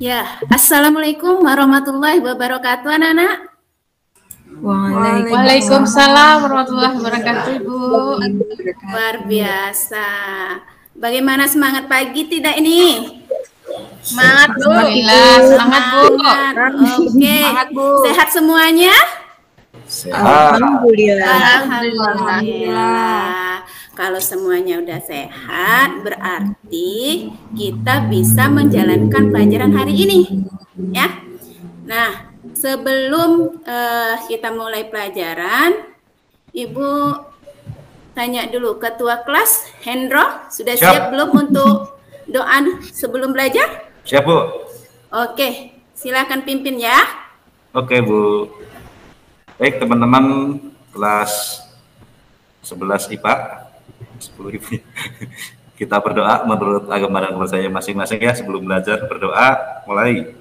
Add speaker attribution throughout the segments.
Speaker 1: Ya, Assalamualaikum warahmatullahi wabarakatuh, anak-anak.
Speaker 2: Waalaikumsalam warahmatullahi wabarakatuh, Ibu.
Speaker 1: Luar biasa. Bagaimana semangat pagi tidak ini?
Speaker 2: Semangat, Bu. Alhamdulillah, semangat, Bu.
Speaker 1: Oke.
Speaker 2: Semangat, Bu.
Speaker 1: Sehat semuanya?
Speaker 3: Sehat.
Speaker 1: Alhamdulillah. Kalau semuanya udah sehat, berarti kita bisa menjalankan pelajaran hari ini, ya. Nah, sebelum kita mulai pelajaran, Ibu tanya dulu, Ketua kelas Hendro, sudah siap belum untuk doa sebelum belajar?
Speaker 3: Siap, Bu.
Speaker 1: Oke, silakan pimpin ya.
Speaker 3: Oke, Bu. Baik, teman-teman kelas 11 IPA, 10 IPA. Kita berdoa menurut agama dan kepercayaan masing-masing ya. Sebelum belajar berdoa, mulai.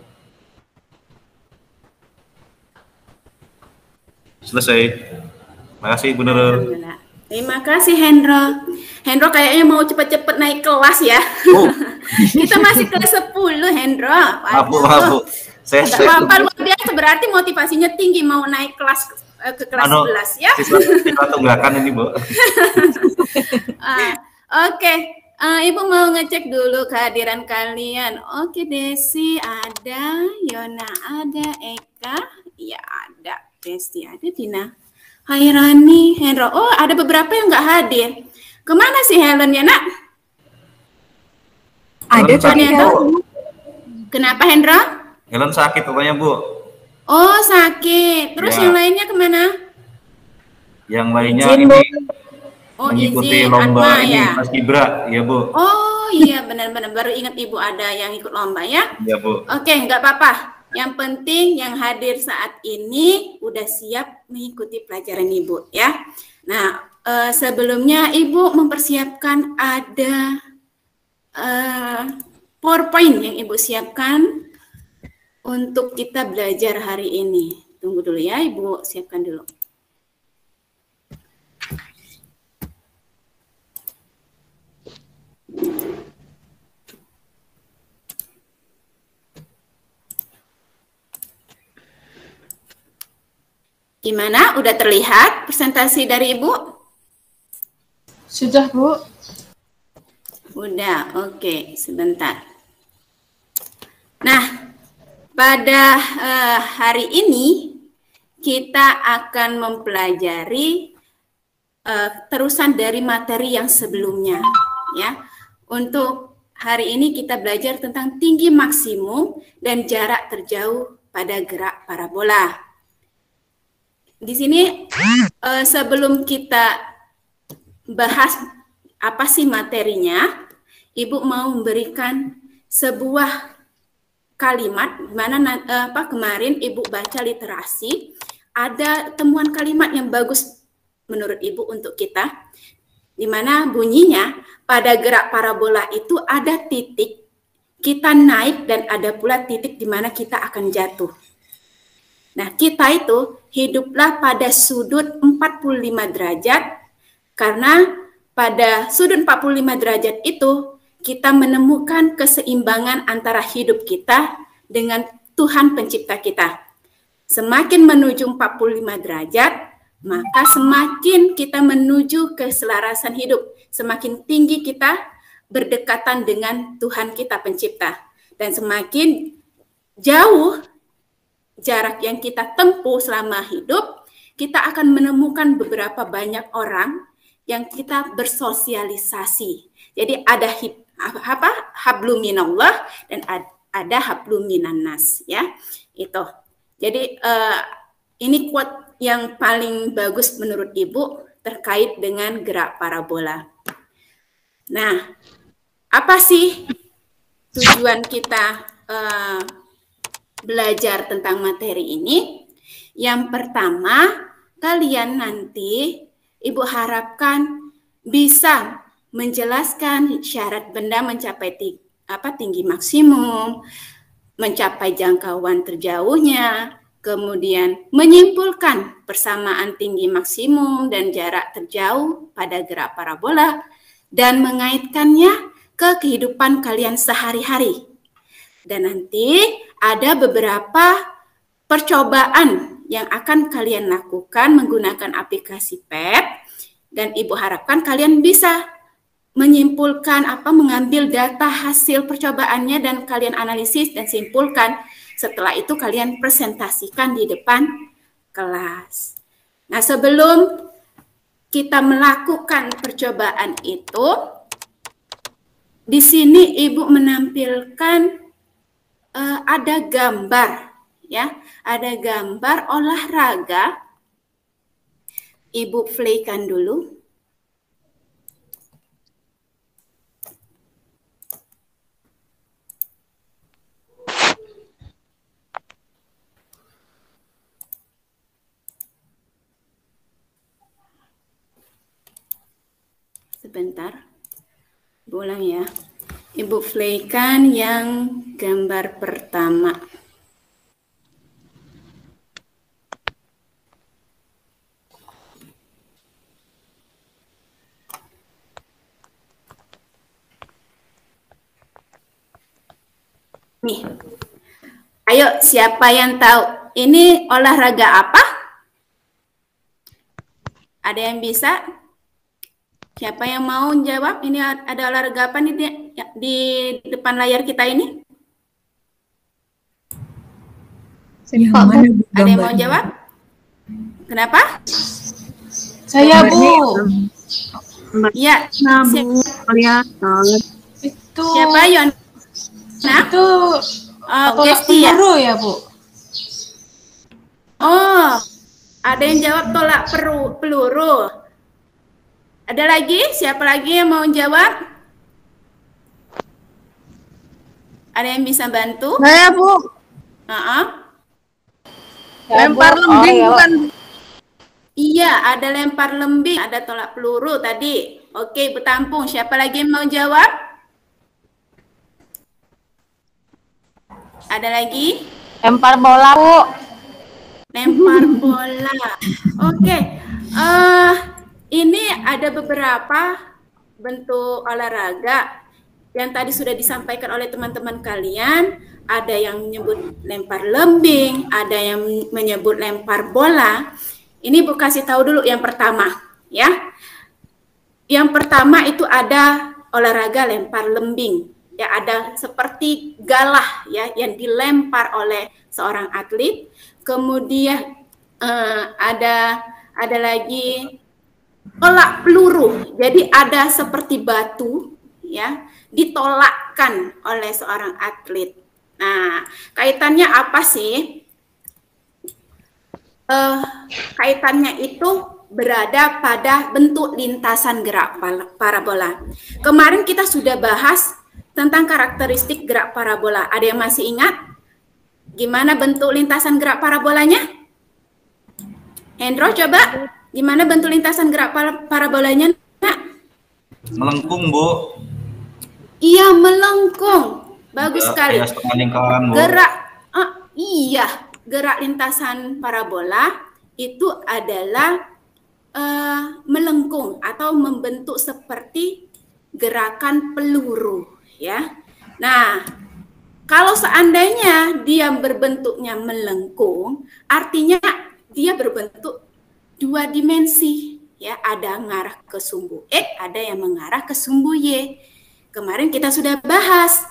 Speaker 3: Selesai. Terima kasih, Bu Nurul.
Speaker 1: Terima kasih, Hendro. Hendro kayaknya mau cepet-cepet naik kelas ya.
Speaker 3: Oh.
Speaker 1: Kita masih kelas 10, Hendro.
Speaker 3: Maaf, Bu. Saya
Speaker 1: luar biasa, berarti motivasinya tinggi mau naik kelas ke kelas 11 ya.
Speaker 3: Siswa tunggakan ini, Bu.
Speaker 1: Oke. Ibu mau ngecek dulu kehadiran kalian. Oke, Desi ada, Yona ada, Eka, ya ada, Desi ada, Dina, Hairani, Hendro. Oh, ada beberapa yang nggak hadir. Kemana sih Helen ya, Nak?
Speaker 3: Ada
Speaker 1: ternyata. Kenapa, Hendro?
Speaker 3: Helen sakit pokoknya, Bu.
Speaker 1: Oh, sakit. Terus
Speaker 3: ya.
Speaker 1: Yang lainnya kemana?
Speaker 3: Yang lainnya ini mengikuti lomba ini,
Speaker 1: ya?
Speaker 3: Mas Kibra, ya, Bu.
Speaker 1: Oh iya, benar-benar baru ingat Ibu ada yang ikut lomba ya.
Speaker 3: Iya, Bu.
Speaker 1: Oke, nggak apa-apa. Yang penting yang hadir saat ini udah siap mengikuti pelajaran Ibu ya. Nah, sebelumnya Ibu mempersiapkan ada PowerPoint yang Ibu siapkan untuk kita belajar hari ini. Tunggu dulu ya, Ibu siapkan dulu. Gimana? Udah terlihat presentasi dari Ibu?
Speaker 2: Sudah, Bu.
Speaker 1: Udah, oke. Sebentar. Nah, pada hari ini kita akan mempelajari terusan dari materi yang sebelumnya, ya. Untuk hari ini kita belajar tentang tinggi maksimum dan jarak terjauh pada gerak parabola. Di sini sebelum kita bahas apa sih materinya, Ibu mau memberikan sebuah kalimat di mana kemarin Ibu baca literasi, ada temuan kalimat yang bagus menurut Ibu untuk kita, di mana bunyinya pada gerak parabola itu ada titik kita naik dan ada pula titik di mana kita akan jatuh. Nah, kita itu hiduplah pada sudut 45 derajat, karena pada sudut 45 derajat itu kita menemukan keseimbangan antara hidup kita dengan Tuhan pencipta kita. Semakin menuju 45 derajat, maka semakin kita menuju keselarasan hidup. Semakin tinggi kita berdekatan dengan Tuhan kita pencipta. Dan semakin jauh jarak yang kita tempuh selama hidup, kita akan menemukan beberapa banyak orang yang kita bersosialisasi. Jadi ada hablum minallah dan ada hablum minannas ya. Itu. Jadi ini quote yang paling bagus menurut Ibu terkait dengan gerak parabola. Nah, apa sih tujuan kita belajar tentang materi ini? Yang pertama, kalian nanti Ibu harapkan bisa menjelaskan syarat benda mencapai tinggi maksimum, mencapai jangkauan terjauhnya, kemudian menyimpulkan persamaan tinggi maksimum dan jarak terjauh pada gerak parabola, dan mengaitkannya ke kehidupan kalian sehari-hari. Dan nanti ada beberapa percobaan yang akan kalian lakukan menggunakan aplikasi PEP, dan Ibu harapkan kalian bisa menyimpulkan mengambil data hasil percobaannya dan kalian analisis dan simpulkan. Setelah itu kalian presentasikan di depan kelas. Nah, sebelum kita melakukan percobaan itu, di sini Ibu menampilkan ada gambar, ya, ada gambar olahraga. Ibu playkan dulu. Sebentar, ulang ya. Ibu playkan yang gambar pertama. Nih, ayo siapa yang tahu ini olahraga apa? Ada yang bisa? Siapa yang mau jawab? Ini ada olahraga apa nih di depan layar kita ini?
Speaker 4: Sepak, Bu.
Speaker 1: Ada yang mau jawab? Kenapa?
Speaker 2: Saya, Bu.
Speaker 1: Iya.
Speaker 4: Nah, Bu, kelihatan.
Speaker 2: Itu.
Speaker 1: Siapa, Yon? Nah,
Speaker 2: itu tolak peluru ya, Bu?
Speaker 1: Oh, ada yang jawab tolak peluru. Ada lagi? Siapa lagi yang mau jawab? Ada yang bisa bantu?
Speaker 4: Saya, Bu. Lempar lembing bukan?
Speaker 1: Iya, ada lempar lembing, ada tolak peluru tadi. Oke, Bu Tampung. Siapa lagi yang mau jawab? Ada lagi?
Speaker 4: Lempar bola, Bu.
Speaker 1: Lempar bola. Oke. Ini ada beberapa bentuk olahraga yang tadi sudah disampaikan oleh teman-teman kalian. Ada yang menyebut lempar lembing, ada yang menyebut lempar bola. Ini Bu kasih tahu dulu yang pertama, ya. Yang pertama itu ada olahraga lempar lembing. Ya, ada seperti galah ya yang dilempar oleh seorang atlet. Kemudian ada lagi tolak peluru. Jadi ada seperti batu ya ditolakkan oleh seorang atlet. Nah, kaitannya apa sih? Kaitannya itu berada pada bentuk lintasan gerak parabola. Kemarin kita sudah bahas tentang karakteristik gerak parabola. Ada yang masih ingat? Gimana bentuk lintasan gerak parabolanya? Hendro, coba. Gimana bentuk lintasan gerak parabolanya, Nak?
Speaker 3: Melengkung, Bu.
Speaker 1: Iya, melengkung. Bagus sekali.
Speaker 3: Lingkaran, Bu.
Speaker 1: Gerak, gerak lintasan parabola itu adalah melengkung atau membentuk seperti gerakan peluru, ya. Nah, kalau seandainya dia berbentuknya melengkung, artinya dia berbentuk dua dimensi, ya. Ada mengarah ke sumbu X, ada yang mengarah ke sumbu Y. Kemarin kita sudah bahas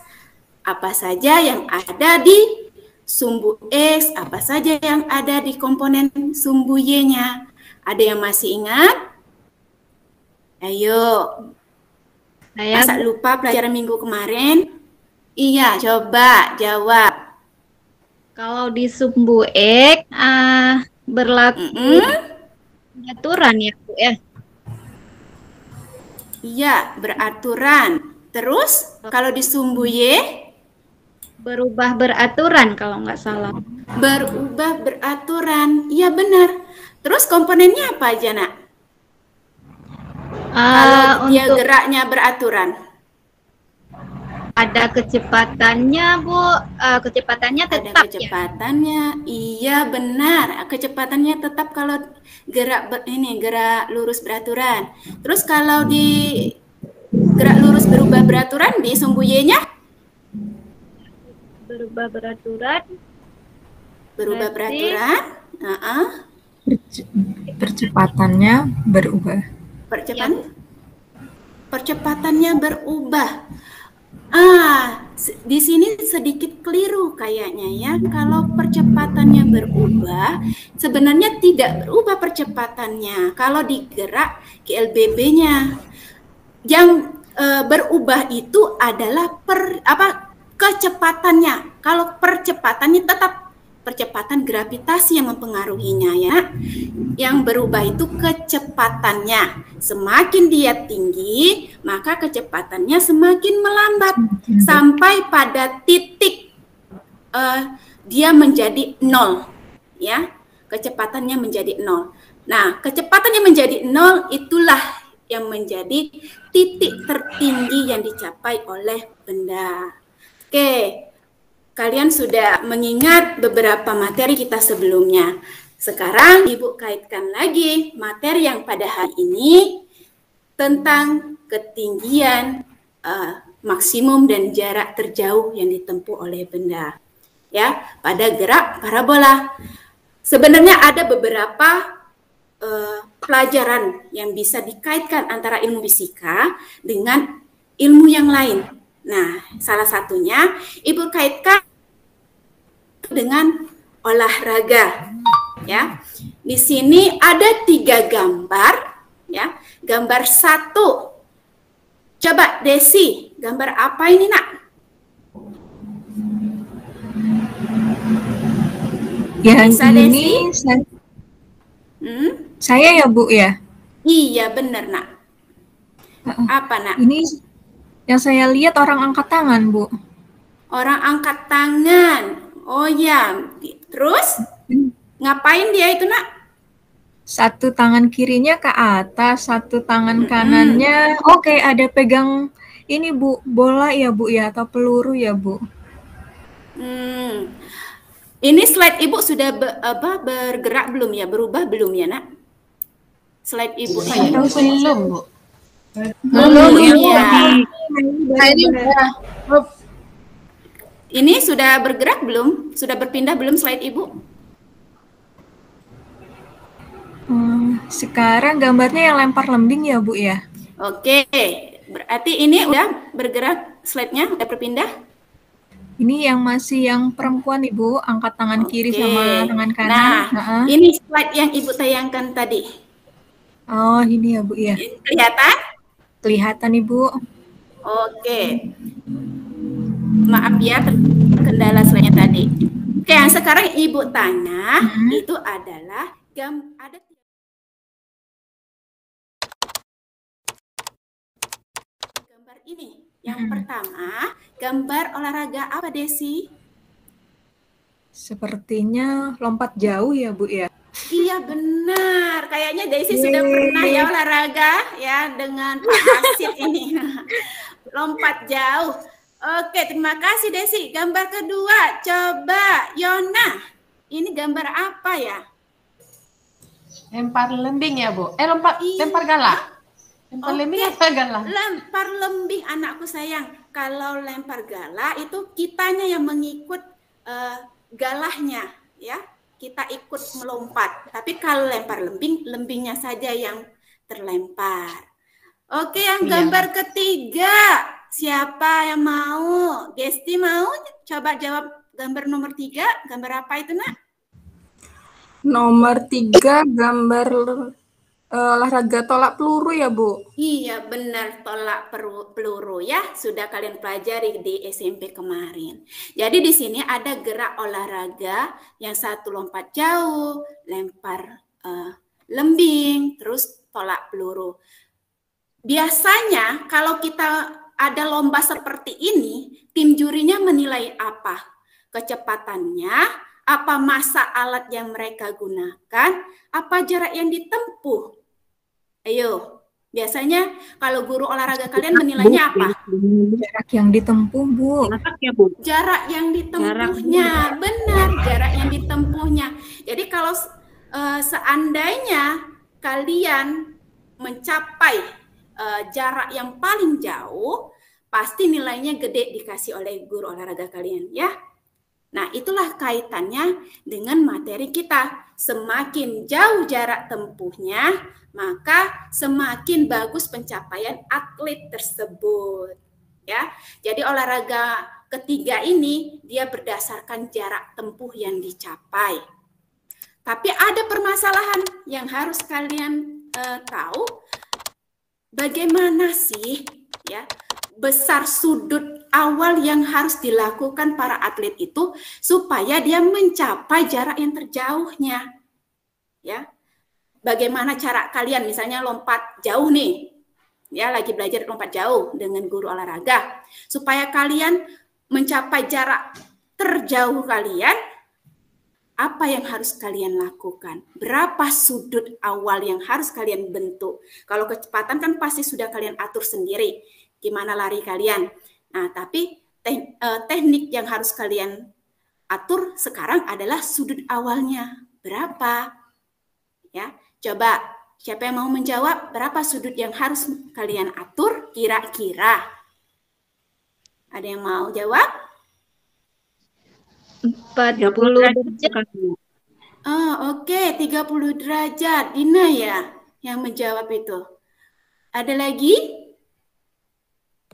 Speaker 1: apa saja yang ada di sumbu X, apa saja yang ada di komponen sumbu Y-nya. Ada yang masih ingat? Ayo. Masa lupa pelajaran minggu kemarin? Iya, coba jawab.
Speaker 4: Kalau di sumbu X berlaku aturan ya, Bu ya?
Speaker 1: Iya, beraturan. Terus kalau di sumbu Y?
Speaker 4: Berubah beraturan kalau nggak salah.
Speaker 1: Berubah beraturan. Iya benar. Terus komponennya apa aja, Nak? Kalau dia geraknya beraturan.
Speaker 4: Ada kecepatannya, Bu. Kecepatannya tetap.
Speaker 1: Ada kecepatannya. Ya? Iya benar. Kecepatannya tetap kalau gerak gerak lurus beraturan. Terus kalau di gerak lurus berubah beraturan di sumbu Y-nya?
Speaker 4: berubah beraturan.
Speaker 1: Berubah
Speaker 4: Berarti-
Speaker 1: peraturan.
Speaker 2: Percepatannya berubah.
Speaker 1: Percepatannya berubah. Di sini sedikit keliru kayaknya ya. Kalau percepatannya berubah, sebenarnya tidak berubah percepatannya. Kalau digerak GLBB-nya, yang berubah itu adalah kecepatannya. Kalau percepatannya tetap percepatan gravitasi yang mempengaruhinya ya. Yang berubah itu kecepatannya. Semakin dia tinggi, maka kecepatannya semakin melambat sampai pada titik dia menjadi 0 ya. Kecepatannya menjadi 0. Nah, kecepatannya menjadi 0 itulah yang menjadi titik tertinggi yang dicapai oleh benda. Oke. Kalian sudah mengingat beberapa materi kita sebelumnya. Sekarang Ibu kaitkan lagi materi yang pada hari ini tentang ketinggian maksimum dan jarak terjauh yang ditempuh oleh benda. Ya, pada gerak parabola. Sebenarnya ada beberapa pelajaran yang bisa dikaitkan antara ilmu fisika dengan ilmu yang lain. Nah, salah satunya Ibu kaitkan dengan olahraga. Ya, di sini ada 3 gambar. Ya, gambar 1. Coba Desi, gambar apa ini nak?
Speaker 2: Ya,
Speaker 1: Bisa,
Speaker 2: ini saya ya Bu ya.
Speaker 1: Iya benar nak. Apa nak?
Speaker 2: Ini yang saya lihat orang angkat tangan Bu.
Speaker 1: Orang angkat tangan. Oh ya. Terus ngapain dia itu nak?
Speaker 2: Satu tangan kirinya ke atas, satu tangan kanannya. Oke, ada pegang ini Bu, bola ya Bu ya, atau peluru ya Bu.
Speaker 1: Ini slide Ibu sudah bergerak belum ya? Berubah belum ya nak? Slide Ibu ini.
Speaker 2: Belum Bu.
Speaker 1: Belum ya.
Speaker 2: Ini
Speaker 1: Ini sudah bergerak belum? Sudah berpindah belum slide Ibu?
Speaker 2: Sekarang gambarnya yang lempar lembing ya Bu ya.
Speaker 1: Oke, berarti ini udah bergerak slide-nya, udah berpindah?
Speaker 2: Ini yang masih yang perempuan Ibu, angkat tangan kiri sama tangan kanan.
Speaker 1: Nah, ini slide yang Ibu tayangkan tadi.
Speaker 2: Oh, ini ya Bu ya.
Speaker 1: Kelihatan?
Speaker 2: Kelihatan Ibu.
Speaker 1: Oke. Maaf ya, kendala slide-nya tadi. Oke, yang sekarang Ibu tanya itu adalah ada gambar ini. Yang pertama, gambar olahraga apa Desi?
Speaker 2: Sepertinya lompat jauh ya Bu ya.
Speaker 1: Iya benar, kayaknya Desi sudah pernah ya olahraga ya dengan Pak Hasid ini. Lompat jauh. Oke, terima kasih Desi. Gambar kedua, coba Yona. Ini gambar apa ya?
Speaker 2: Lempar lembing ya Bu. Lempar galak. Lempar lembing apa galak?
Speaker 1: Lempar lembing anakku sayang. Kalau lempar galak itu kitanya yang mengikut galahnya ya. Kita ikut melompat. Tapi kalau lempar lembing, lembingnya saja yang terlempar. Oke, yang gambar ketiga. Siapa yang mau? Gesti mau? Coba jawab gambar nomor 3. Gambar apa itu nak?
Speaker 5: Nomor 3 gambar olahraga tolak peluru ya Bu?
Speaker 1: Iya benar, tolak peluru ya. Sudah kalian pelajari di SMP kemarin. Jadi di sini ada gerak olahraga yang satu lompat jauh, lempar lembing, terus tolak peluru. Biasanya kalau kita ada lomba seperti ini, tim jurinya menilai apa? Kecepatannya, apa massa alat yang mereka gunakan, apa jarak yang ditempuh? Ayo, biasanya kalau guru olahraga kalian menilainya apa?
Speaker 2: Jarak yang ditempuh Bu.
Speaker 1: Jarak yang ditempuhnya, benar, jarak yang ditempuhnya. Jadi kalau seandainya kalian mencapai jarak yang paling jauh, pasti nilainya gede dikasih oleh guru olahraga kalian ya. Nah, itulah kaitannya dengan materi kita. Semakin jauh jarak tempuhnya, maka semakin bagus pencapaian atlet tersebut. Ya, jadi olahraga ketiga ini dia berdasarkan jarak tempuh yang dicapai. Tapi ada permasalahan yang harus kalian tahu. Bagaimana sih ya besar sudut awal yang harus dilakukan para atlet itu supaya dia mencapai jarak yang terjauhnya. Ya. Bagaimana cara kalian misalnya lompat jauh nih. Ya, lagi belajar lompat jauh dengan guru olahraga. Supaya kalian mencapai jarak terjauh kalian, apa yang harus kalian lakukan? Berapa sudut awal yang harus kalian bentuk? Kalau kecepatan kan pasti sudah kalian atur sendiri. Gimana lari kalian? Nah, tapi teknik yang harus kalian atur sekarang adalah sudut awalnya. Berapa? Ya, coba siapa yang mau menjawab berapa sudut yang harus kalian atur kira-kira? Ada yang mau jawab?
Speaker 4: 40 derajat.
Speaker 1: Oke, 30 derajat. Dina ya yang menjawab itu. Ada lagi?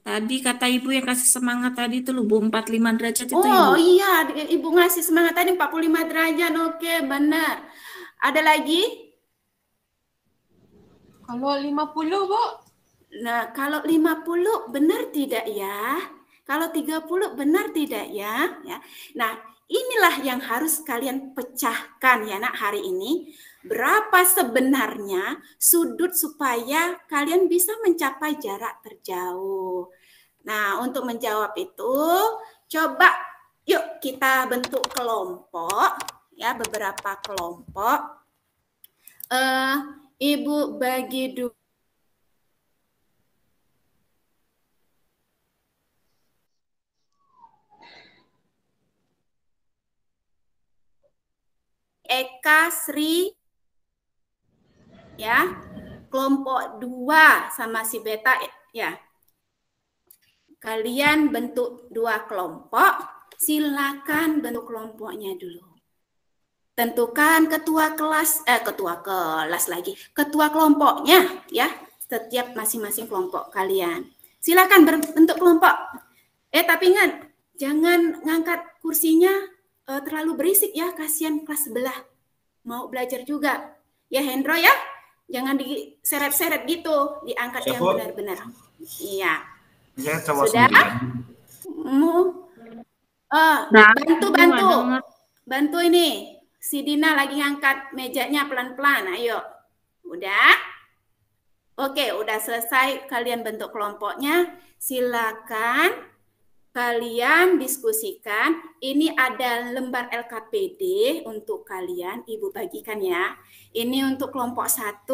Speaker 6: Tadi kata Ibu yang kasih semangat tadi itu loh, Bu, 45 derajat itu,
Speaker 1: Oh
Speaker 6: Ibu.
Speaker 1: iya, Ibu ngasih semangat tadi 45 derajat. Oke, benar. Ada lagi?
Speaker 5: Kalau 50, Bu?
Speaker 1: Nah, kalau 50 benar tidak ya? Kalau 30 benar tidak ya? Nah, inilah yang harus kalian pecahkan ya nak hari ini. Berapa sebenarnya sudut supaya kalian bisa mencapai jarak terjauh. Nah, untuk menjawab itu, coba yuk kita bentuk kelompok, ya beberapa kelompok. Ibu bagi dulu. Eka, Sri, ya, kelompok 2 sama si Beta, ya. Kalian bentuk 2 kelompok, silakan bentuk kelompoknya dulu. Tentukan ketua kelas ketua kelompoknya, ya, setiap masing-masing kelompok kalian. Silakan bentuk kelompok. Tapi ingat, jangan ngangkat kursinya terlalu berisik ya, kasihan kelas sebelah mau belajar juga ya. Hendro ya, jangan diseret-seret gitu, diangkat yang benar-benar. Iya sudah. Bantu ini si Dina lagi ngangkat mejanya pelan-pelan. Ayo, udah? Oke, udah selesai kalian bentuk kelompoknya. Silakan kalian diskusikan. Ini ada lembar LKPD untuk kalian, Ibu bagikan ya. Ini untuk kelompok 1.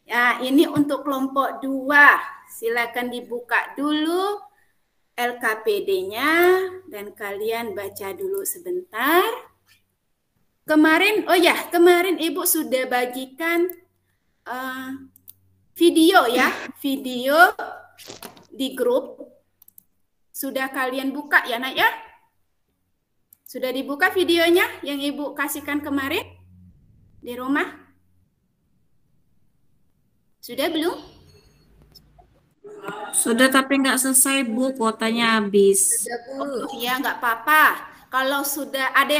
Speaker 1: Ya, ini untuk kelompok 2. Silakan dibuka dulu LKPD-nya dan kalian baca dulu sebentar. Kemarin Ibu sudah bagikan video ya, video di grup. Sudah kalian buka ya nak ya? Sudah dibuka videonya yang Ibu kasihkan kemarin di rumah? Sudah belum?
Speaker 6: Sudah, tapi nggak selesai, Bu, kuotanya habis.
Speaker 1: Ya nggak apa-apa. Kalau sudah, ada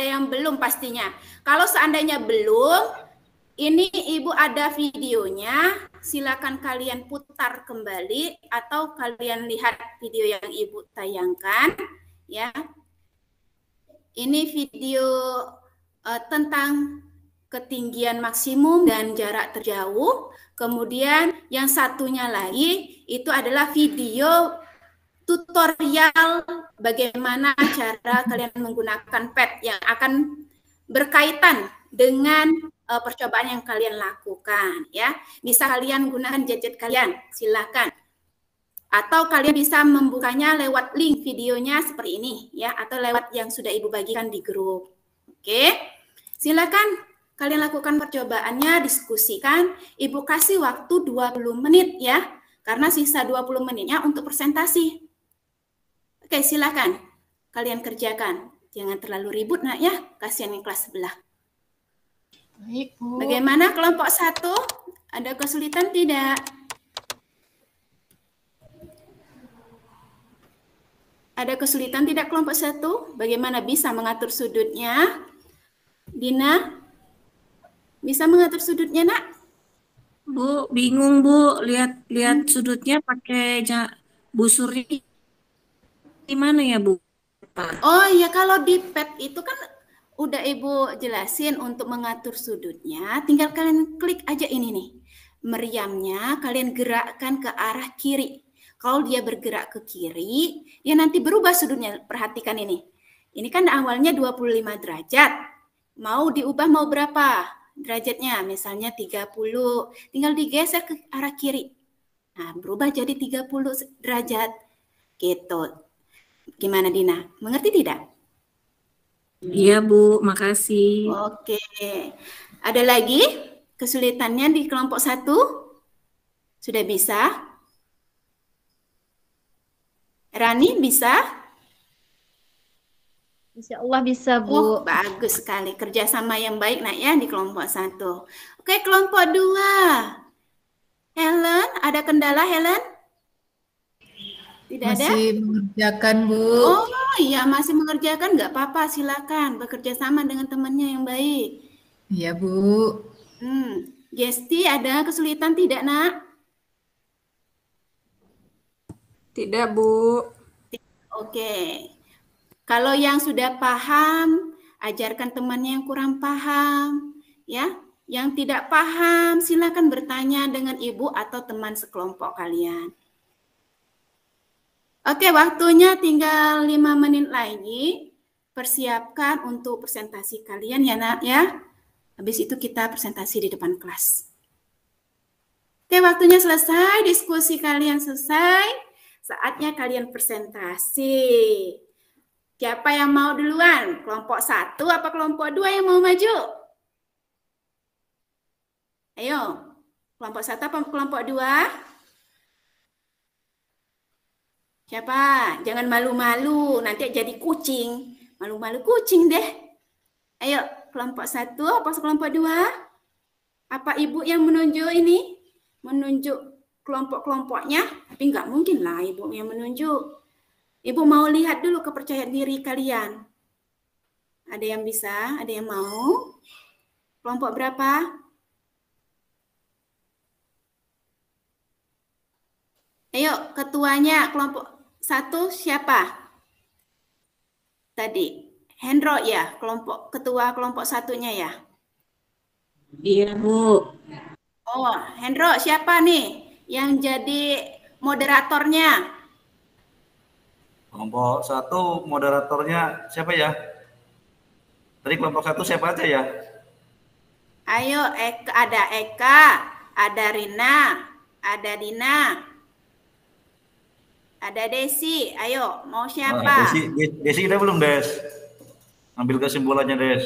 Speaker 1: yang belum pastinya. Kalau seandainya belum, ini Ibu ada videonya, silakan kalian putar kembali atau kalian lihat video yang Ibu tayangkan ya. Ini video tentang ketinggian maksimum dan jarak terjauh. Kemudian yang satunya lagi itu adalah video tutorial bagaimana cara kalian menggunakan pad yang akan berkaitan dengan percobaan yang kalian lakukan ya. Bisa kalian gunakan gadget kalian, silakan. Atau kalian bisa membukanya lewat link videonya seperti ini ya, atau lewat yang sudah Ibu bagikan di grup. Oke. Silakan kalian lakukan percobaannya, diskusikan. Ibu kasih waktu 20 menit ya, karena sisa 20 menitnya untuk presentasi. Oke, silakan. kalian kerjakan. Jangan terlalu ribut nak ya, kasihan yang kelas sebelah.
Speaker 5: Baik, Bu.
Speaker 1: Bagaimana kelompok 1? Ada kesulitan tidak? Ada kesulitan tidak kelompok 1? Bagaimana bisa mengatur sudutnya? Dina, bisa mengatur sudutnya nak?
Speaker 6: Bu, bingung Bu, lihat sudutnya pakai busurnya gimana ya Bu?
Speaker 1: Oh ya, kalau di pad itu kan udah Ibu jelasin untuk mengatur sudutnya, tinggal kalian klik aja ini nih. Meriamnya kalian gerakkan ke arah kiri. Kalau dia bergerak ke kiri, ya nanti berubah sudutnya. Perhatikan ini. Ini kan awalnya 25 derajat. Mau diubah mau berapa derajatnya? Misalnya 30. Tinggal digeser ke arah kiri. Nah, berubah jadi 30 derajat. Gitu. Gimana Dina? Mengerti tidak?
Speaker 6: Iya Bu, makasih.
Speaker 1: Oke. Ada lagi kesulitannya di kelompok 1? Sudah bisa? Rani bisa?
Speaker 4: Insya Allah bisa, Bu.
Speaker 1: Oh, bagus sekali. Kerjasama yang baik nak ya di kelompok 1. Oke, kelompok 2. Helen, ada kendala Helen? Tidak ada?
Speaker 5: Masih mengerjakan, Bu.
Speaker 1: Oh iya, masih mengerjakan. Nggak apa-apa, silakan. Bekerja sama dengan temannya yang baik.
Speaker 5: Iya, Bu.
Speaker 1: Gesti, ada kesulitan tidak nak?
Speaker 2: Tidak, Bu.
Speaker 1: Oke. Kalau yang sudah paham, ajarkan temannya yang kurang paham, ya. Yang tidak paham, silakan bertanya dengan ibu atau teman sekelompok kalian. Oke, waktunya tinggal 5 menit lagi. Persiapkan untuk presentasi kalian ya nak ya. Habis itu kita presentasi di depan kelas. Oke, waktunya selesai, diskusi kalian selesai. Saatnya kalian presentasi. Siapa yang mau duluan? Kelompok 1 apa kelompok 2 yang mau maju? Ayo, kelompok 1 apa kelompok 2? Siapa? Jangan malu-malu, nanti jadi kucing. Malu-malu kucing deh. Ayo, kelompok 1 apa kelompok 2? Apa ibu yang menunjuk ini? Menunjuk kelompok-kelompoknya? Tapi nggak mungkin lah ibu yang menunjuk. Ibu mau lihat dulu kepercayaan diri kalian. Ada yang bisa? Ada yang mau? Kelompok berapa? Ayo, ketuanya kelompok 1 siapa? Tadi, Hendro ya, ketua kelompok 1-nya ya?
Speaker 6: Iya Bu.
Speaker 1: Oh, Hendro siapa nih yang jadi moderatornya?
Speaker 3: Kelompok 1 moderatornya siapa ya? Tadi kelompok 1 siapa aja ya?
Speaker 1: Ayo, ada Eka, ada Rina, ada Dina, ada Desi. Ayo, mau siapa?
Speaker 3: Desi udah belum, Des? Ambil kesimpulannya, Des.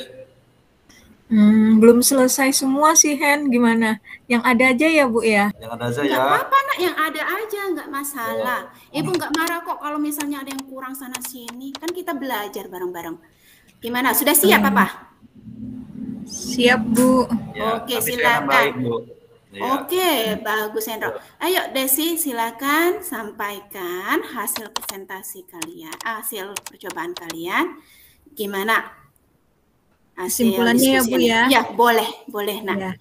Speaker 2: Belum selesai semua sih, Hen. Gimana? Yang ada aja ya, Bu ya?
Speaker 3: Yang ada aja
Speaker 1: Nggak
Speaker 3: ya.
Speaker 1: apa-apa nak, yang ada aja, nggak masalah. Ibu nggak marah kok kalau misalnya ada yang kurang sana sini. Kan kita belajar bareng-bareng. Gimana? Sudah siap apa?
Speaker 2: Siap, Bu.
Speaker 3: Ya,
Speaker 1: Oke,
Speaker 3: tapi saya
Speaker 1: silakan.
Speaker 3: nambahin, Bu. Ya.
Speaker 1: Oke, bagus Hendro. Ayo Desi, silakan sampaikan hasil presentasi kalian, hasil percobaan kalian. Gimana? Hasil
Speaker 2: Kesimpulannya ya, Bu ya?
Speaker 1: Ya, boleh nak.
Speaker 2: Ya.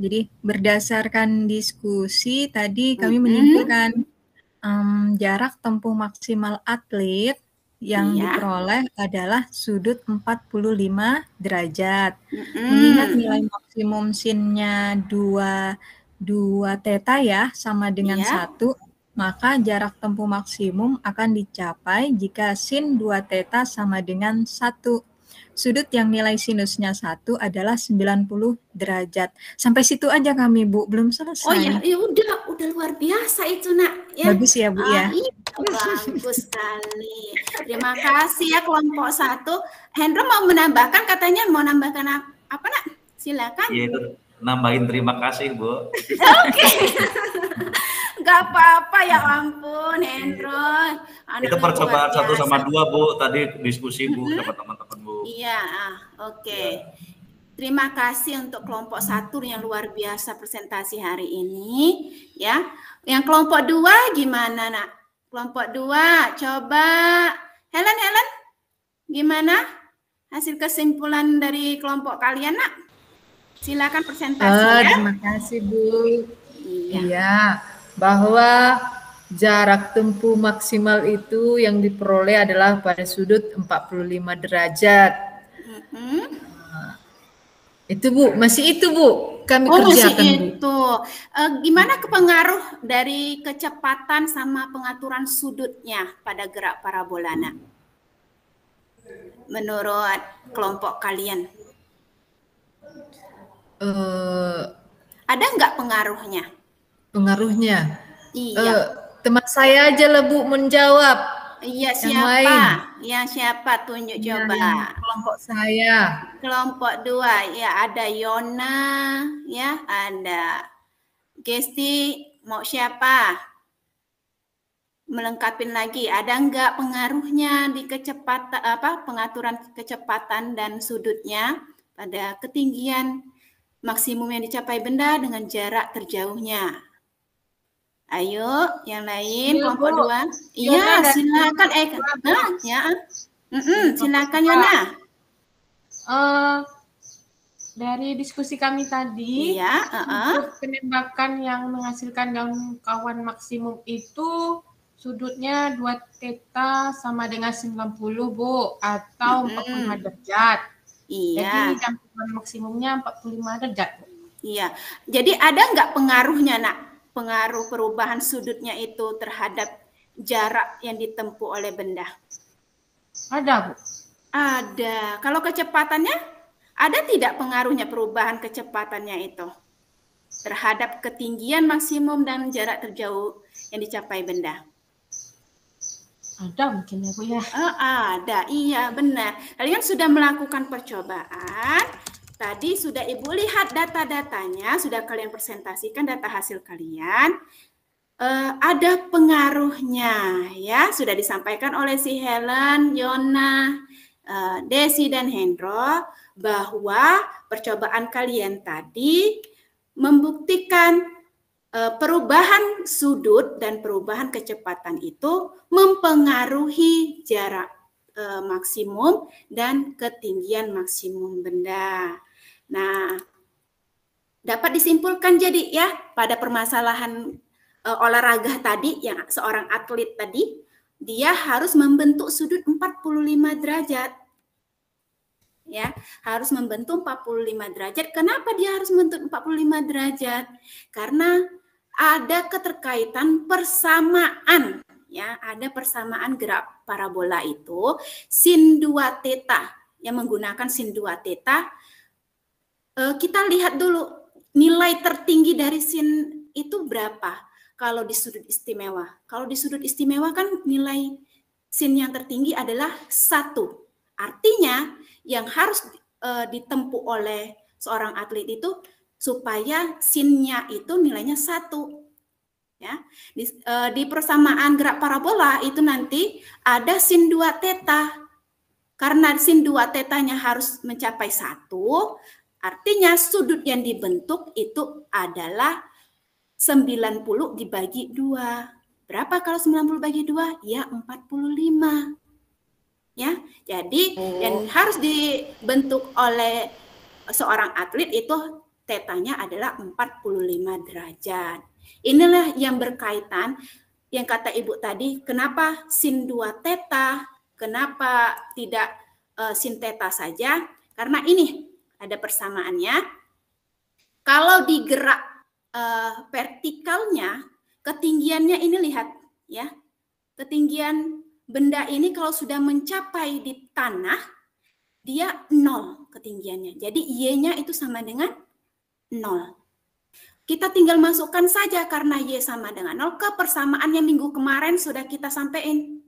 Speaker 2: Jadi berdasarkan diskusi tadi kami menyimpulkan jarak tempuh maksimal atlet yang diperoleh adalah sudut 45 derajat. Mengingat nilai maksimum sin-nya 2 theta ya sama dengan 1, maka jarak tempuh maksimum akan dicapai jika sin 2 theta sama dengan 1. Sudut yang nilai sinusnya 1 adalah 90 derajat. Sampai situ aja kami, Bu. Belum selesai.
Speaker 1: Oh ya, udah luar biasa itu nak. Ya.
Speaker 2: Bagus ya, Bu ya.
Speaker 1: Iya, bagus sekali. Terima kasih ya kelompok 1. Hendro mau menambahkan, katanya mau nambahkan apa nak? Silakan.
Speaker 3: Iya, itu nambahin terima kasih, Bu.
Speaker 1: Oke. Gak apa-apa ya ampun, Hendro.
Speaker 3: Itu percobaan 1 sama 2, Bu. Tadi diskusi, Bu, sama teman-teman, Bu.
Speaker 1: Iya, oke. Terima kasih untuk kelompok 1 yang luar biasa presentasi hari ini. Ya, yang kelompok 2 gimana, Nak? Kelompok 2, coba Helen, gimana hasil kesimpulan dari kelompok kalian, Nak? Silakan presentasi ya.
Speaker 5: Terima kasih, Bu. Iya, bahwa jarak tempuh maksimal itu yang diperoleh adalah pada sudut 45 derajat. Itu, Bu, masih itu, Bu. Kami kerjakan,
Speaker 1: masih
Speaker 5: Bu.
Speaker 1: itu. Gimana kepengaruh dari kecepatan sama pengaturan sudutnya pada gerak parabola, Nak? Menurut kelompok kalian? Ada nggak pengaruhnya?
Speaker 5: Pengaruhnya?
Speaker 1: Iya.
Speaker 5: Teman saya aja lah, Bu, menjawab.
Speaker 1: Iya,
Speaker 5: Yang
Speaker 1: siapa?
Speaker 5: lain.
Speaker 1: Yang siapa? Tunjuk coba.
Speaker 5: Yang kelompok saya.
Speaker 1: Kelompok 2, ya ada Yona, ya ada Gesti. Mau siapa? Melengkapin lagi. Ada nggak pengaruhnya di kecepatan pengaturan kecepatan dan sudutnya pada ketinggian maksimum yang dicapai benda dengan jarak terjauhnya? Ayo, yang lain, kelompok 2. Iya, silakan. Silakan Yona.
Speaker 7: Dari diskusi kami tadi, untuk penembakan yang menghasilkan jangkauan maksimum itu sudutnya 2 theta sama dengan 90, Bu, atau 45 derajat.
Speaker 1: Iya.
Speaker 7: Jadi jangkauan maksimumnya 45 derajat.
Speaker 1: Iya. Jadi ada nggak pengaruhnya, Nak? Pengaruh perubahan sudutnya itu terhadap jarak yang ditempuh oleh benda?
Speaker 7: Ada, Bu.
Speaker 1: Ada. Kalau kecepatannya, ada tidak pengaruhnya perubahan kecepatannya itu terhadap ketinggian maksimum dan jarak terjauh yang dicapai benda?
Speaker 7: Ada mungkin ya, Bu, ya.
Speaker 1: Ada, iya benar. Kalian sudah melakukan percobaan. Tadi sudah Ibu lihat data-datanya, sudah kalian presentasikan data hasil kalian. Ada pengaruhnya, ya. Sudah disampaikan oleh si Helen, Yona, Desi, dan Hendro bahwa percobaan kalian tadi membuktikan perubahan sudut dan perubahan kecepatan itu mempengaruhi jarak maksimum dan ketinggian maksimum benda. Nah, dapat disimpulkan jadi ya pada permasalahan olahraga tadi yang seorang atlet tadi, dia harus membentuk sudut 45 derajat. Ya, harus membentuk 45 derajat. Kenapa dia harus membentuk 45 derajat? Karena ada keterkaitan persamaan, ya, ada persamaan gerak parabola itu sin 2 theta, yang menggunakan sin 2 theta. Kita lihat dulu nilai tertinggi dari sin itu berapa kalau di sudut istimewa. Kalau di sudut istimewa kan nilai sin yang tertinggi adalah 1. Artinya yang harus ditempuh oleh seorang atlet itu supaya sinnya itu nilainya 1. Ya, di persamaan gerak parabola itu nanti ada sin 2 theta. Karena sin 2 tetanya harus mencapai 1, artinya sudut yang dibentuk itu adalah 90 dibagi 2. Berapa kalau 90 bagi 2? Ya 45. Ya, jadi yang harus dibentuk oleh seorang atlet itu tetanya adalah 45 derajat. Inilah yang berkaitan yang kata Ibu tadi, kenapa sin 2 theta, kenapa tidak sin theta saja? Karena ini ada persamaannya. Kalau di gerak vertikalnya, ketinggiannya ini lihat ya. Ketinggian benda ini kalau sudah mencapai di tanah, dia 0 ketinggiannya. Jadi Y-nya itu sama dengan 0. Kita tinggal masukkan saja karena Y sama dengan 0 ke persamaan yang minggu kemarin sudah kita sampaikan.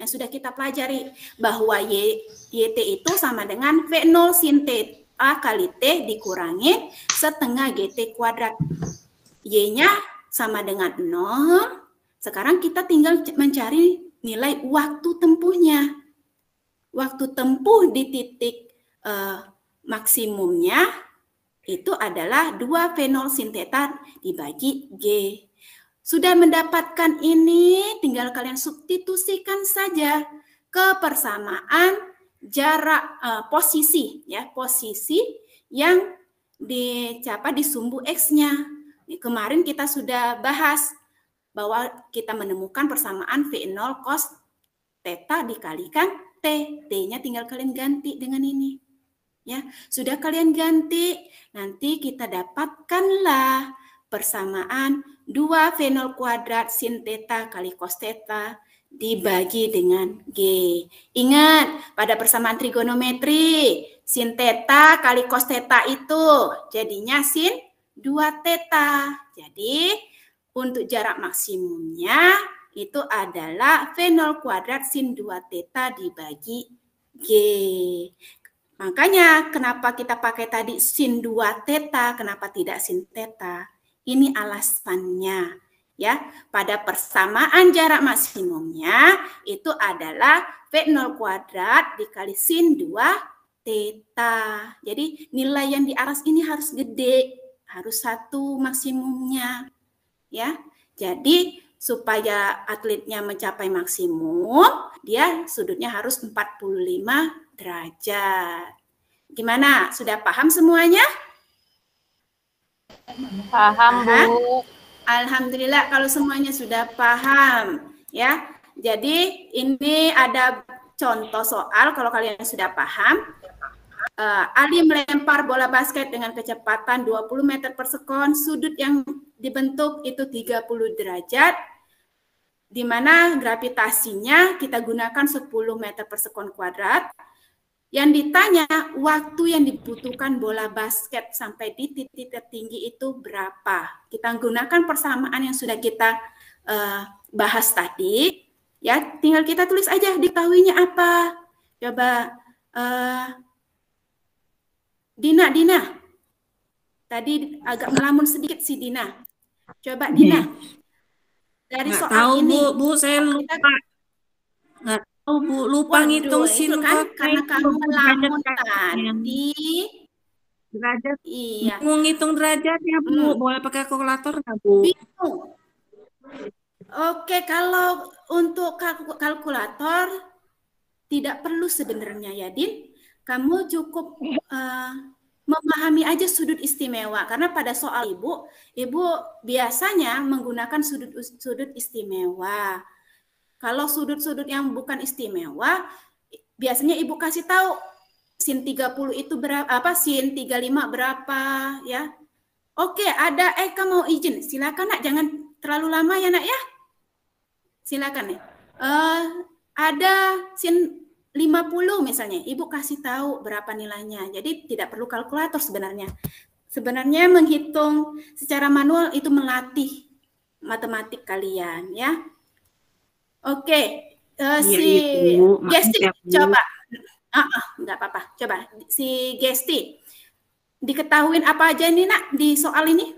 Speaker 1: Yang sudah kita pelajari bahwa YT itu sama dengan V0 sin T A kali T dikurangi setengah GT kuadrat. Y-nya sama dengan 0. Sekarang kita tinggal mencari nilai waktu tempuhnya. Waktu tempuh di titik maksimumnya itu adalah 2 V0 sin theta dibagi G. Sudah mendapatkan ini, tinggal kalian substitusikan saja ke persamaan jarak posisi, ya, posisi yang dicapai di sumbu X-nya. Kemarin kita sudah bahas bahwa kita menemukan persamaan V0 cos theta dikalikan T. T-nya tinggal kalian ganti dengan ini. Ya, sudah kalian ganti, nanti kita dapatkanlah persamaan 2 V0 kuadrat sin theta kali cos theta dibagi dengan G. Ingat, pada persamaan trigonometri, sin theta kali cos theta itu jadinya sin 2 theta. Jadi, untuk jarak maksimumnya itu adalah V0 kuadrat sin 2 theta dibagi G. Makanya kenapa kita pakai tadi sin 2 theta, kenapa tidak sin theta? Ini alasannya. Ya, pada persamaan jarak maksimumnya itu adalah V0 kuadrat dikali sin 2 theta. Jadi nilai yang di atas ini harus gede, harus 1 maksimumnya. Ya, jadi supaya atletnya mencapai maksimum, dia sudutnya harus 45 derajat. Gimana? Sudah paham semuanya?
Speaker 4: Paham, Bu.
Speaker 1: Alhamdulillah kalau semuanya sudah paham, ya. Jadi ini ada contoh soal kalau kalian sudah paham. Ali melempar bola basket dengan kecepatan 20 meter per sekon, sudut yang dibentuk itu 30 derajat, di mana gravitasinya kita gunakan 10 meter per sekon kuadrat. Yang ditanya, waktu yang dibutuhkan bola basket sampai di titik tertinggi itu berapa? Kita gunakan persamaan yang sudah kita bahas tadi. Ya, tinggal kita tulis aja diketahuinya apa. Coba Dina. Tadi agak melamun sedikit si Dina. Coba Dina. Dari
Speaker 6: nggak
Speaker 1: soal
Speaker 6: tahu,
Speaker 1: ini.
Speaker 6: Bu, saya lupa. Nggak tahu, Bu, lupa ngitung sin
Speaker 1: kan
Speaker 6: cos
Speaker 1: karena kamu melamun tadi.
Speaker 6: Derajat.
Speaker 1: Iya.
Speaker 6: Mau ngitung derajatnya, Bu. Boleh pakai kalkulator nggak, Bu?
Speaker 1: Bingung. Oke, kalau untuk kalkulator tidak perlu sebenarnya ya, Din. Kamu cukup memahami aja sudut istimewa, karena pada soal ibu biasanya menggunakan sudut istimewa. Kalau sudut-sudut yang bukan istimewa, biasanya ibu kasih tahu sin 30 itu berapa, sin 35 berapa, ya. Oke, ada Eka mau izin, silakan Nak, jangan terlalu lama ya Nak ya. Silakan ya. Ada sin 50 misalnya, ibu kasih tahu berapa nilainya. Jadi tidak perlu kalkulator sebenarnya. Sebenarnya menghitung secara manual itu melatih matematik kalian ya. Oke, si Gesti coba. Enggak apa-apa. Coba si Gesti. Diketahuin apa aja nih Nak di soal ini?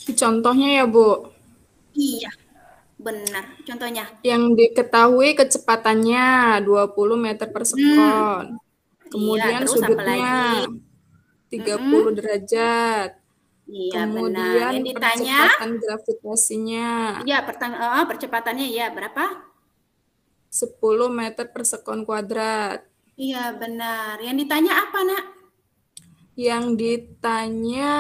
Speaker 8: Contohnya ya, Bu.
Speaker 1: Iya. Benar, contohnya.
Speaker 8: Yang diketahui kecepatannya 20 meter per sekon. Kemudian
Speaker 1: iya,
Speaker 8: sudutnya 30 derajat.
Speaker 1: Iya,
Speaker 8: kemudian
Speaker 1: benar.
Speaker 8: percepatan gravitasinya.
Speaker 1: Iya, percepatannya ya berapa?
Speaker 8: 10 meter per sekon kuadrat.
Speaker 1: Iya, benar. Yang ditanya apa, Nak?
Speaker 8: Yang ditanya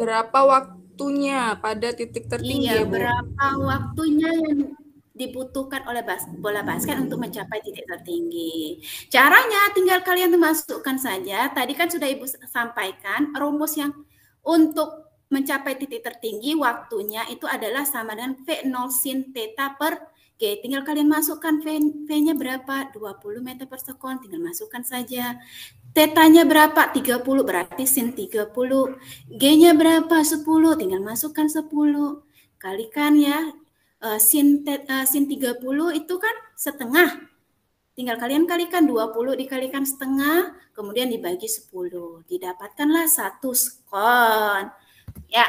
Speaker 8: berapa waktunya pada titik tertinggi,
Speaker 1: iya,
Speaker 8: ya, Bu?
Speaker 1: Berapa waktunya yang dibutuhkan oleh bola basket untuk mencapai titik tertinggi. Caranya tinggal kalian masukkan saja. Tadi kan sudah Ibu sampaikan rumus yang untuk mencapai titik tertinggi waktunya itu adalah sama dengan V0 sin theta per G. Tinggal kalian masukkan V-nya berapa? 20 meter per sekon, tinggal masukkan saja. Tetanya berapa? 30, berarti sin 30. G-nya berapa? 10, tinggal masukkan 10. Kalikan ya. Sin 30 itu kan setengah. Tinggal kalian kalikan 20 dikalikan setengah, kemudian dibagi 10. Didapatkanlah 1 skon. Ya,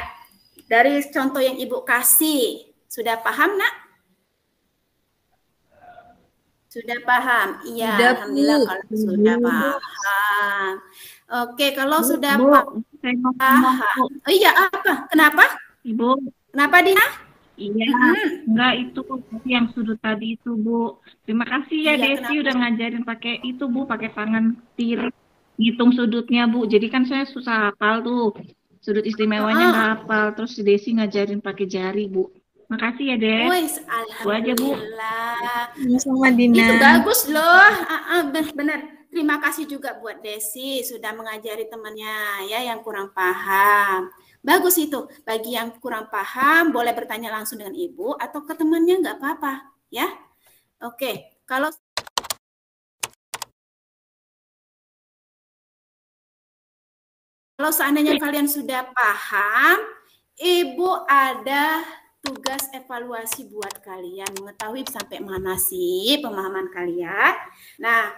Speaker 1: dari contoh yang Ibu kasih, sudah paham, Nak? Sudah paham? Iya,
Speaker 5: Sudah,
Speaker 1: alhamdulillah
Speaker 5: Bu.
Speaker 1: kalau sudah paham. Oke, kalau sudah
Speaker 6: saya mau ngomong, Bu.
Speaker 1: paham. Oh iya, apa? Kenapa?
Speaker 6: Ibu.
Speaker 1: Kenapa, Dina?
Speaker 6: Iya, enggak itu yang sudut tadi itu, Bu. Terima kasih ya,
Speaker 1: Iya,
Speaker 6: Desi
Speaker 1: kenapa?
Speaker 6: udah ngajarin pakai itu, Bu, pakai tangan kiri. Ngitung sudutnya, Bu. Jadi kan saya susah hafal tuh. Sudut istimewanya nggak hafal. Terus si Desi ngajarin pakai jari, Bu. Makasih ya, Des.
Speaker 1: Wes,
Speaker 6: alhamdulillah.
Speaker 2: Sama Dina.
Speaker 1: Itu bagus loh. Benar. Terima kasih juga buat Desi sudah mengajari temannya ya yang kurang paham. Bagus itu. Bagi yang kurang paham boleh bertanya langsung dengan Ibu atau ke temannya nggak apa-apa ya. Oke, kalau seandainya kalian sudah paham, Ibu ada tugas evaluasi buat kalian, mengetahui sampai mana sih pemahaman kalian. Nah,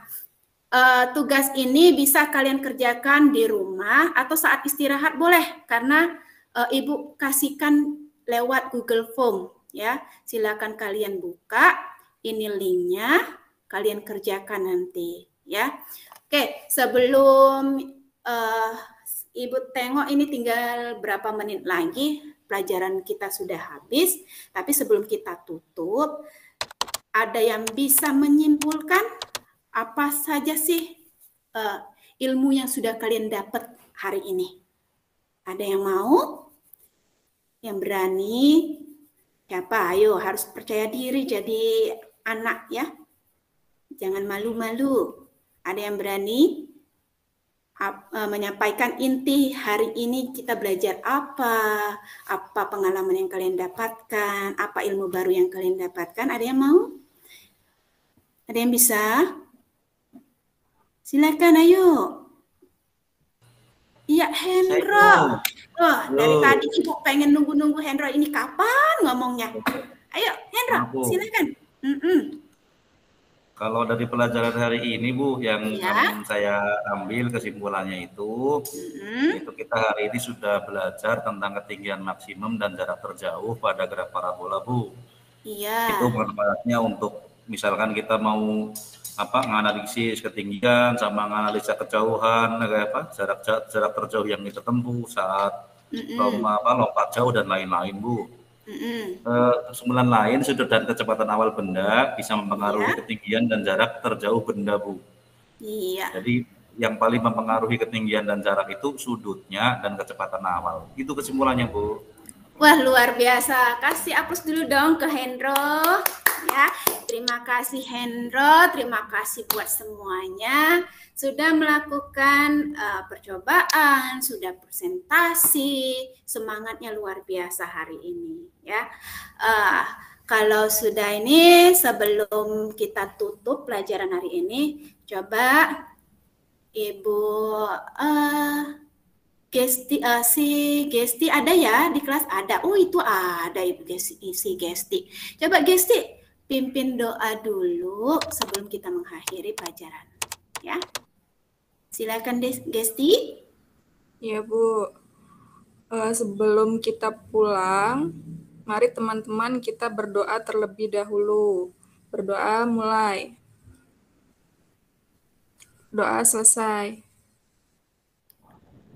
Speaker 1: tugas ini bisa kalian kerjakan di rumah atau saat istirahat boleh, karena Ibu kasihkan lewat Google Form ya. Silakan kalian buka, ini linknya, kalian kerjakan nanti ya. Oke, sebelum Ibu tengok ini tinggal berapa menit lagi pelajaran kita sudah habis, tapi sebelum kita tutup, ada yang bisa menyimpulkan apa saja sih ilmu yang sudah kalian dapat hari ini? Ada yang mau? Yang berani? Siapa? Ayo, harus percaya diri jadi anak ya. Jangan malu-malu. Ada yang berani? Menyampaikan inti hari ini kita belajar apa pengalaman yang kalian dapatkan, apa ilmu baru yang kalian dapatkan. Ada yang mau? Ada yang bisa? Silakan, ayo. Iya, Hendro. Oh, dari tadi Ibu pengen nunggu Hendro ini kapan ngomongnya. Ayo, Hendro, silakan.
Speaker 3: Kalau dari pelajaran hari ini, Bu, yang saya ambil kesimpulannya itu kita hari ini sudah belajar tentang ketinggian maksimum dan jarak terjauh pada graf parabola, Bu.
Speaker 1: Iya.
Speaker 3: Itu manfaatnya untuk misalkan kita mau menganalisis ketinggian sama menganalisa kejauhan, jarak terjauh yang kita tempuh saat lompat jauh dan lain-lain, Bu. Kesimpulan lain, sudut dan kecepatan awal benda bisa mempengaruhi ketinggian dan jarak terjauh benda, Bu.
Speaker 1: Iya.
Speaker 3: Jadi yang paling mempengaruhi ketinggian dan jarak itu sudutnya dan kecepatan awal. Itu kesimpulannya, Bu.
Speaker 1: Wah, luar biasa. Kasih aplaus dulu dong ke Hendro. Ya, terima kasih Hendro, terima kasih buat semuanya sudah melakukan percobaan, sudah presentasi, semangatnya luar biasa hari ini ya. Kalau sudah ini, sebelum kita tutup pelajaran hari ini, coba Ibu Gesti ada ya di kelas? Ada. Oh, itu ada Ibu Gesti. Coba Gesti pimpin doa dulu sebelum kita mengakhiri pelajaran. Ya. Silakan Gesti.
Speaker 8: Ya, Bu. Sebelum kita pulang, mari teman-teman kita berdoa terlebih dahulu. Berdoa mulai. Doa selesai.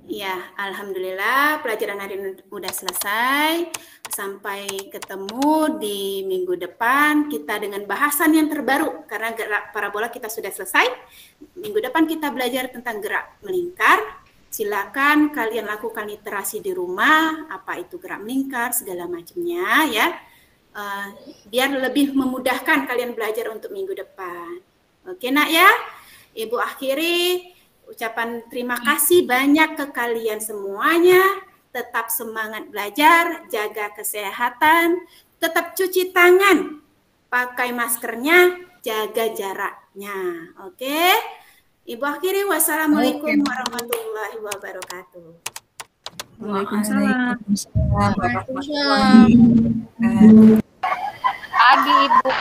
Speaker 1: Ya, alhamdulillah pelajaran hari ini sudah selesai. Sampai ketemu di minggu depan kita dengan bahasan yang terbaru karena gerak parabola kita sudah selesai. Minggu depan kita belajar tentang gerak melingkar. Silakan kalian lakukan literasi di rumah, apa itu gerak melingkar, segala macamnya ya. Biar lebih memudahkan kalian belajar untuk minggu depan. Oke, Nak ya. Ibu akhiri ucapan terima kasih banyak ke kalian semuanya. Tetap semangat belajar, jaga kesehatan, tetap cuci tangan, pakai maskernya, jaga jaraknya. Oke? Ibu akhiri, wassalamualaikum warahmatullahi wabarakatuh.
Speaker 6: Waalaikumsalam.
Speaker 4: Pagi, Ibu.